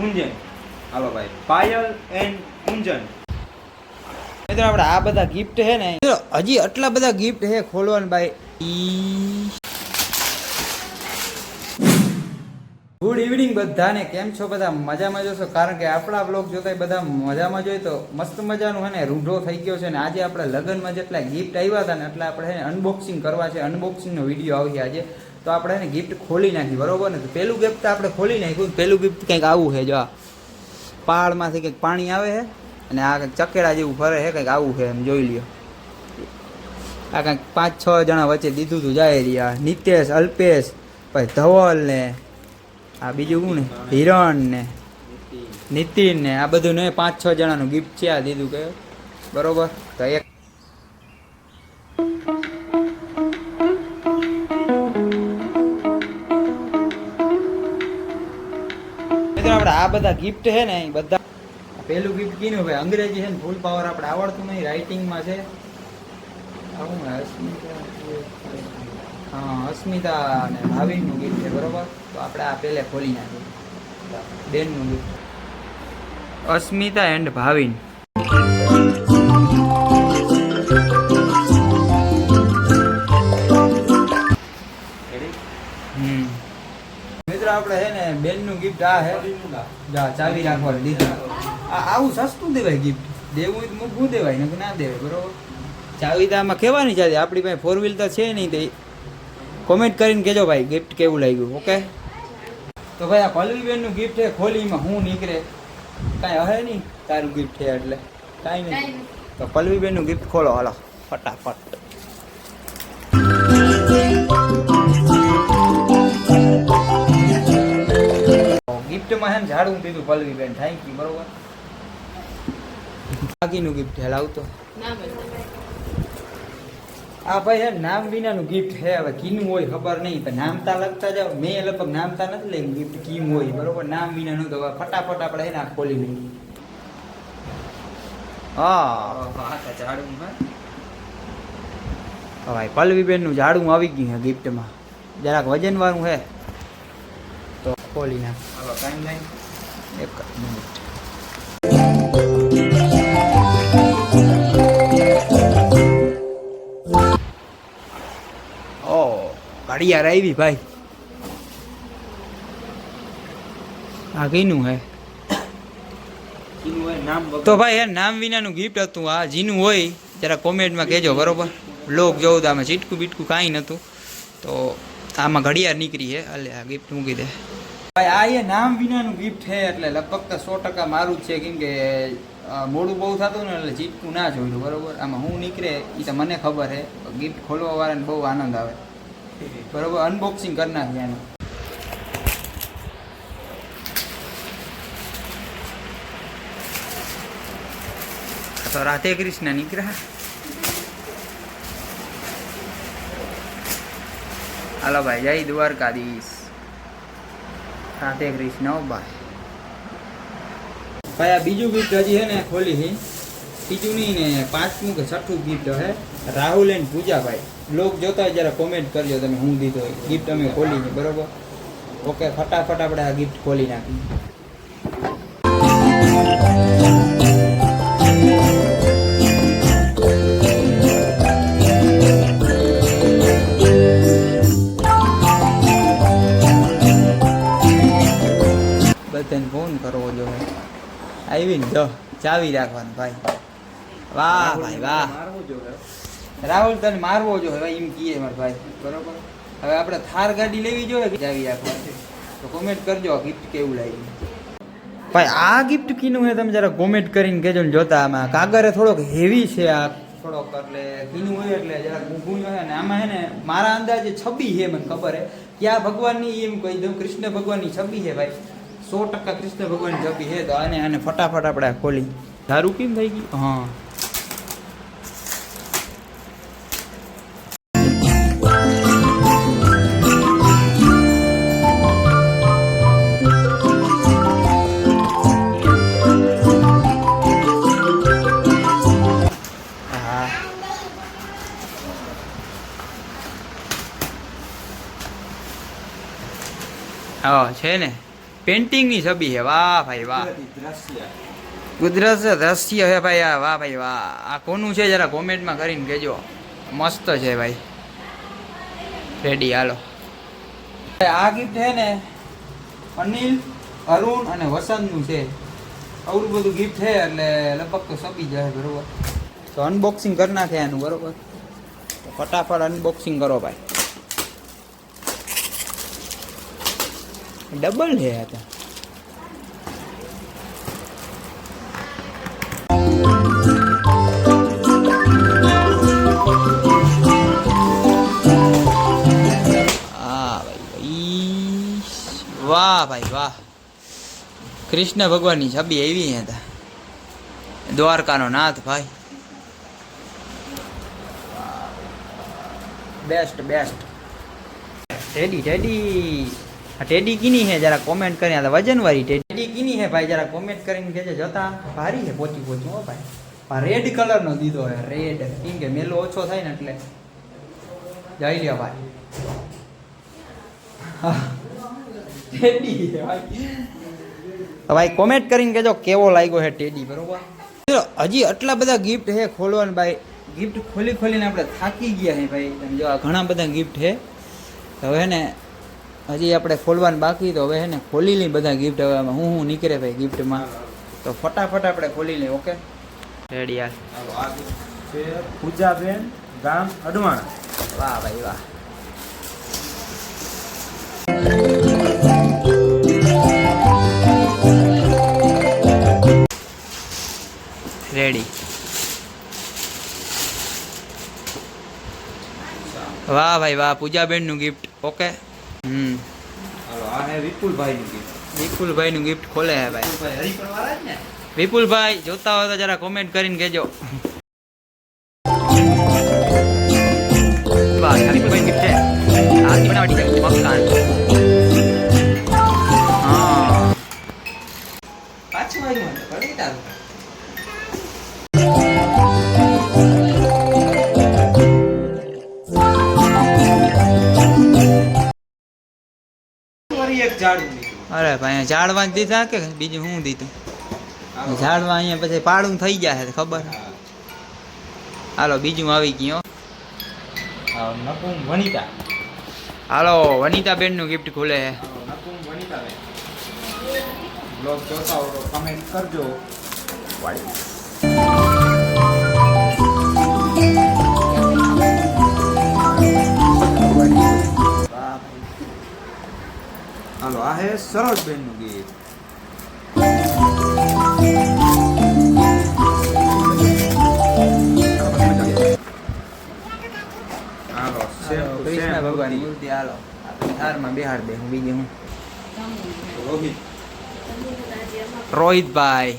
કુંજન. હાલો ભાઈ, પાયલ એન્ડ કુંજન. મિત્રો આપણે આ બધા ગિફ્ટ છે ને, હજી આટલા બધા ગિફ્ટ છે ખોલવાનું ભાઈ. ગુડ ઇવનિંગ બધાને, કેમ છો બધા? મજામાં જશો, કારણ કે આપણા બ્લોગ જોતા બધા મજામાં જોઈએ તો મસ્ત મજાનું હે ને રૂઢો થઈ ગયો છે ને. આજે આપણે લગ્નમાં જેટલા ગિફ્ટ આવ્યા હતા ને એટલે આપણે અનબોક્સિંગ કરવા છે. અનબોક્સિંગનો વિડીયો આવશે આજે, તો આપણે એને ગિફ્ટ ખોલી નાખી, બરોબર ને? તો પહેલું ગિફ્ટ આપણે ખોલી નાખ્યું. પહેલું ગિફ્ટ કંઈક આવું છે, જો પહાડમાંથી કંઈક પાણી આવે છે અને આ કંઈક ચકેડા જેવું ફરે છે, કંઈક આવું છે, એમ જોઈ લ્યો. આ કંઈક 5-6 જણા વચ્ચે દીધું હતું જાય રહ્યા, નિતેશ, અલ્પેશ, પછી ધવલ ને આ બીજું શું ને હિરણ ને નીતિન ને આ બધું ને 5-6 જણાનું ગિફ્ટ છે આ દીધું કે, બરોબર? તો એક આપણે આ બધા ગિફ્ટ છે ને બધા. પહેલું ગિફ્ટ કીધું ભાઈ અંગ્રેજી છે ને ફૂલ પાવર આપણે આવડતું નહીં, રાઇટિંગમાં છે. આવું હા, અસ્મિતા અને ભાવિનનું ગિફ્ટ છે, બરોબર? તો આપણે આ પહેલે ખોલી નાખીએ. બેનનું ગિફ્ટ, અસ્મિતા એન્ડ ભાવિન. મિત્રો આપણે છે ને બેનનું ગિફ્ટ આ છે, ચાવી રાખવાનું દીધું. આવું સસ્તું દેવાય ગિફ્ટ, દેવું તો મૂકવું દેવાય ને ના દેવાય, બરોબર? ચાવી તો આમાં કહેવાની છે, આપણી પાસે 4 વ્હીલ તો છે નહીં. તો કોમેન્ટ કરીને કહેજો ભાઈ ગિફ્ટ કેવું લાગ્યું, ઓકે? તો ભાઈ આ પલ્લવીબેનનું ગિફ્ટ છે, ખોલીમાં હું નીકળે કાંઈ હે નહીં, તારું ગિફ્ટ છે એટલે કાંઈ નહીં. તો પલ્લવીબેનનું ગિફ્ટ ખોલો, હાલો ફટાફટ. ગિફ્ટમાં છે ને ઝાડું દીધું પલ્લવીબેન, થેન્ક યુ, બરોબર? બાકીનું ગિફ્ટ છે, લાવતો આ ભાઈ છે નામ વિનાનું ગિફ્ટ છે. હવે કીનું હોય ખબર નહીં, પણ નામતા લખતા જાવ. મેં લગભગ નામતા નથી લઈ ગિફ્ટ, કીમ હોય, બરોબર? નામ વિનાનું તો ફટાફટ આપણે એને ખોલી લઈએ. હા ઝાડું હે ભાઈ, પલ્લવીબેનનું ઝાડું આવી ગયું છે ગિફ્ટમાં. જરાક વજનવાળું છે તો ખોલી નાખ. હાલો ટાઈમ લાઈન 1 મિનિટ. ઘડિયાળ આવી ભાઈ. આ કીનું હે તો ભાઈ યાર નામ વિનાનું ગિફ્ટ હતું. આ જીનું હોય જરા કોમેન્ટમાં કહેજો, બરોબર? બ્લોગ જોઉં તો આમાં ચીટકું બીટકું કાંઈ નહોતું, તો આમાં ઘડિયાળ નીકળી છે. એટલે આ ગિફ્ટ મૂકી દે ભાઈ. આ એ નામ વિનાનું ગિફ્ટ છે એટલે લગભગ તો 100% મારું જ છે, કેમ કે મોડું બહુ થતું ને એટલે ચીટકું ના જોયું, બરોબર? આમાં હું નીકળે એ તો મને ખબર છે. ગિફ્ટ ખોલવા વાળાને બહુ આનંદ આવે, બરોબર? અનબોક્સિંગ કરી નાખીએ એનું. તો રાધે કૃષ્ણ નીકળ્યા. હાલો ભાઈ, જય દ્વારકાધીશ. રાધે કૃષ્ણ ભાઈ. ભાઈ આ બીજું ગિફ્ટ હજી છે ને ખોલી છે, બીજું નહીં ને 5મું કે 6થું ગિફ્ટ છે. રાહુલ એન્ડ પૂજાભાઈ બ્લોગ જોતા હોય જરા કોમેન્ટ કરજો તમે હું દીધો હોય. ગિફ્ટ અમે ખોલી છે, બરોબર? ઓકે, ફટાફટ આપણે આ ગિફ્ટ ખોલી નાખીએ. બધાને ફોન કરવો જોઈએ. આવીને જો ચાવી રાખવાનું ભાઈ. વાહ ભાઈ વાહ, રાહુલ તને મારવો જોઈએ ભાઈ, એમ કીએ મારા ભાઈ, બરોબર? હવે આપણે થાર ગાડી લેવી જોઈએ કે ચાવી રાખવાની? તો કોમેન્ટ કરજો ગિફ્ટ કેવું લાગ્યું ભાઈ. આ ગિફ્ટ કીનું છે તમે જરા કોમેન્ટ કરીને કહેજો ને. જોતા આમાં કાગરે થોડોક હેવી છે, આ થોડોક એટલે કીનું હોય એટલે જરા ઊભું હોય ને. આમાં છે ને મારા અંદાજે છબી છે, મને ખબર છે ક્યાં ભગવાનની, એમ કહી દઉં કૃષ્ણ ભગવાનની છબી છે ભાઈ. 100% કૃષ્ણ ભગવાનની છબી છે. તો આને ફટાફટ આપણે ખોલી. તારું કેમ થઈ ગયું? હા હા છે ને. पेंटिंग ની છબી હે વાહ ભાઈ વાહ કુદરત દ્રશ્ય હે ભાઈ આ વાહ ભાઈ વાહ આ કોનું છે જરા કોમેન્ટમાં કરીને કહેજો મસ્ત છે ભાઈ રેડી હાલો આ ગિફ્ટ છે ને અનિલ અરુણ અને વસંતનું છે આવડું બધું ગિફ્ટ છે એટલે લગભગ તો સપી જાય બરોબર તો અનબોક્સિંગ કરી નાખે એનું બરોબર તો ફટાફટ અનબોક્સિંગ કરો ભાઈ ડબલ છે હતા વાહ ભાઈ વાહ કૃષ્ણ ભગવાનની છબી એવી હતા દ્વારકાનો નાથ ભાઈ બેસ્ટ બેસ્ટ ટેડી ટેડી આ ટેડી કીની હે જરા કોમેન્ટ કરી આ વજનવાળી ટેડી કીની હે ભાઈ જરા કોમેન્ટ કરીને કહેજો જોતા ભારી હે પોચી પોચી હો ભાઈ આ રેડ કલરનો દીધો હે રેડ કેમ કે મેલો ઓછો થાય ને એટલે જઈ લ્યો ભાઈ ટેડી ભાઈ કોમેન્ટ કરીને કહેજો કેવો લાગ્યો છે ટેડી બરોબર હજી આટલા બધા ગિફ્ટ છે ખોલવાનું ભાઈ ગિફ્ટ ખોલી ખોલીને આપણે થાકી ગયા છે ભાઈ તમે જો ઘણા બધા ગિફ્ટ છે તો હવે ને હજી આપણે ખોલવાનું બાકી તો હવે હે ને ખોલી લઈ બધા ગિફ્ટ હવે હું નીકળે ભાઈ ગિફ્ટમાં તો ફટાફટ આપણે ખોલી લઈએ ઓકે રેડી યાર પૂજાબેન ગામ અડવાણા વાહ ભાઈ વાહ રેડી વાહ ભાઈ વાહ પૂજાબેન નું ગિફ્ટ ઓકે હાલો આ હે વિપુલભાઈ નું ગિફ્ટ વિપુલભાઈ નું ગિફ્ટ ખોલે હે ભાઈ હરિપર વાળા જ ને વિપુલભાઈ જોતા હોય તો જરા કોમેન્ટ કરીને કહેજો વાહ વિપુલભાઈ ગિફ્ટ છે આથી બનાવટી છે મકાન હા પાછું આવ્યું કરી તારું એક ઝાડું અરે ભાઈ ઝાડવા દીધા કે બીજું શું દીધું ઝાડવા અહીંયા પછી પાડું થઈ જાય ખબર હાલો બીજું આવી ગયું નકુમ વનિતા હાલો વનિતાબેન નું ગિફ્ટ ખુલે છે નકુમ વનિતાબેન બ્લોગ જોતા હો તો કમેન્ટ કરજો હાલો આ હે સરોજબેન નું ગીત હાલો કૃષ્ણ ભગવાન મૂર્તિ હાલો હારમાં બિહાર દે હું બીજું હું રોહિત રોહિતભાઈ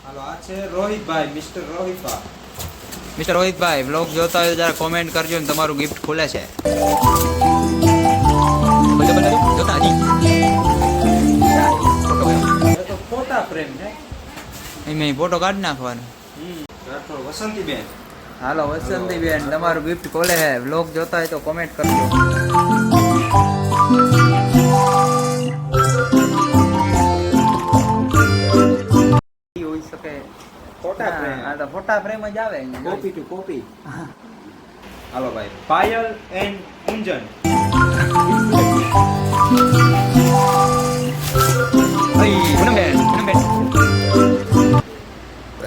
હાલો આ છે રોહિતભાઈ મિસ્ટર રોહિતભાઈ મિસ્ટર રોહિતભાઈ બ્લોગ જોતા હોય જરા કોમેન્ટ કરજો ને તમારું ગિફ્ટ ખુલે છે જોતા તો ફોટા ફ્રેમ છે એમાં ફોટો કાઢી નાખવાનો વસંતીબેન હાલો વસંતીબેન તમારું ગિફ્ટ ખોલે છે બ્લોગ જોતા હોય તો કોમેન્ટ કરજો હોઈ શકે ફોટા ફ્રેમ હા તો ફોટા ફ્રેમ જ આવે કોપી ટુ કોપી હાલો ભાઈ પાયલ એન્ડ કુંજન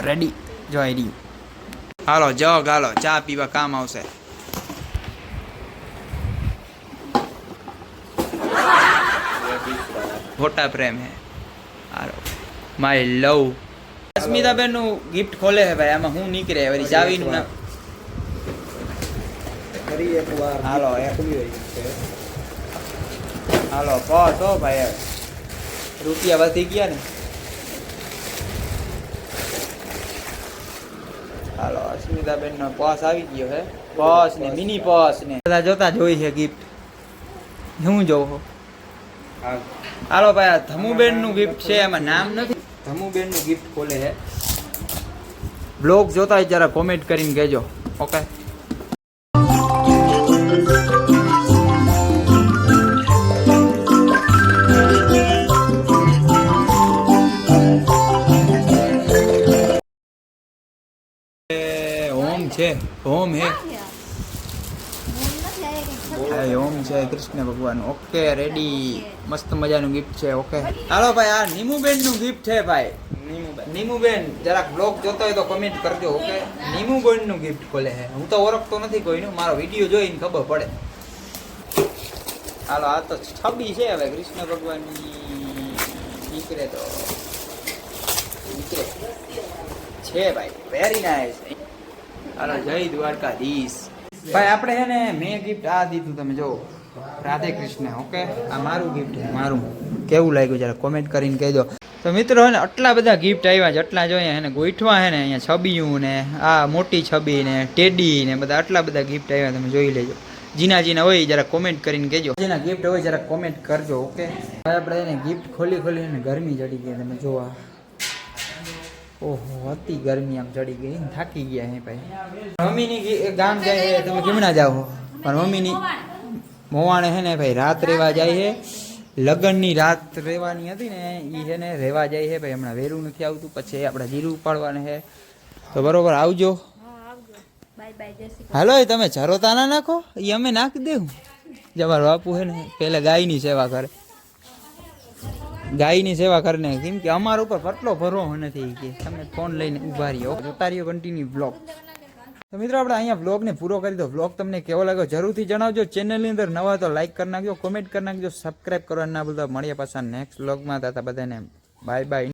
રેડી જો આઈડી હાલો જગ હાલો ચા પીવા કામ આવશે ફોટા પ્રેમ હે હાલો માય લવ અસ્મિતાબેન નું ગિફ્ટ ખોલે છે ભાઈ આમાં હું નીકળે વળી ચાવીનું ના ફરી એકવાર હાલો હાલો બસ હો ભાઈ રૂપિયા વધી ગયા ને હાલો અસ્મિતાબેન નો પર્સ આવી ગયો હે પર્સ ને મિની પર્સ ને બધા જોતા જોઈ છે ગિફ્ટ હું જોઉં હાલો ભાઈ આ ધમુબેન નું ગિફ્ટ છે એમાં નામ નથી ધમુબેન નું ગિફ્ટ ખોલે છે બ્લોગ જોતા હોય જરા કોમેન્ટ કરીને કહેજો ઓકે છે હોમ હે ક્યાં ગયા? હું નથી આયા કંઈક ખબર. આ હોમ છે કૃષ્ણ ભગવાન ઓકે રેડી મસ્ત મજાનું ગિફ્ટ છે ઓકે હાલો ભાઈ આ નીમુબેન નું ગિફ્ટ છે ભાઈ નીમુબેન જરાક બ્લોગ જોતો હોય તો કમેન્ટ કરજો ઓકે નીમુબેન નું ગિફ્ટ ખોલે છે હું તો ઓળખતો નથી કોઈનું મારો વિડીયો જોઈને ખબર પડે હાલો આ તો છબી છે હવે કૃષ્ણ ભગવાનની દીકરે તો દીકરે છે ભાઈ વેરી નાઇસ હાલો જય દ્વારકાધીશ ભાઈ આપણે છે ને મેં ગિફ્ટ આ દીધું તમે જો રાધે કૃષ્ણ ઓકે આ મારું ગિફ્ટ છે મારું કેવું લાગ્યું જરા કોમેન્ટ કરીને કહેજો તો મિત્રો હે ને આટલા બધા ગિફ્ટ આવ્યા છે આટલા જો અહીંયા હે ને ગોઠવા હે ને અહીંયા છબીયું ને આ મોટી છબી ને ટેડી ને બધા આટલા બધા ગિફ્ટ આવ્યા તમે જોઈ લેજો જીના જીના હોય જરા કોમેન્ટ કરીને કહેજો જેના ગિફ્ટ હોય જરા કોમેન્ટ કરજો ઓકે હવે આપણે એને ગિફ્ટ ખોલી ખોલીને ગરમી ચડી ગઈ તમે જોવા ઓહો અતિ ગરમી આમ ચડી ગઈ ને થાકી ગયા હે ભાઈ મમ્મીની ગામ જાય તમે કેમ ના જાઓ પણ મમ્મીની મોવાણે હે ને ભાઈ રાત રહેવા જાય છે લગ્નની રાત રહેવાની હતી ને એ છે ને રહેવા જાય છે ભાઈ હમણાં વેરું નથી આવતું પછી આપણે જીરું ઉપાડવાને છે તો બરોબર આવજો હા, આવજો. બાય બાય, જય શ્રી હાલો એ તમે ચરોતા ના નાખો એ અમે નાખી દેવું જમાર બાપુ છે ને પહેલા ગાયની સેવા કરે ગાયની સેવા કરીને કેમ કે અમારા ઉપર પટલો ભરો નથી કે તમે ફોન લઈને ઉભા રહ્યો જોતા રહ્યો કન્ટિન્યુ બ્લોગ તો મિત્રો આપણે અહીંયા બ્લોગને પૂરો કરી દો બ્લોગ તમને કેવો લાગ્યો જરૂરથી જણાવજો ચેનલની અંદર નવા તો લાઈક કરી નાખજો કોમેન્ટ કરી નાખજો સબસ્ક્રાઈબ કરવાના ના ભૂલતા મળીએ પાછા નેક્સ્ટ બ્લોગમાં હતા બધાને બાય બાય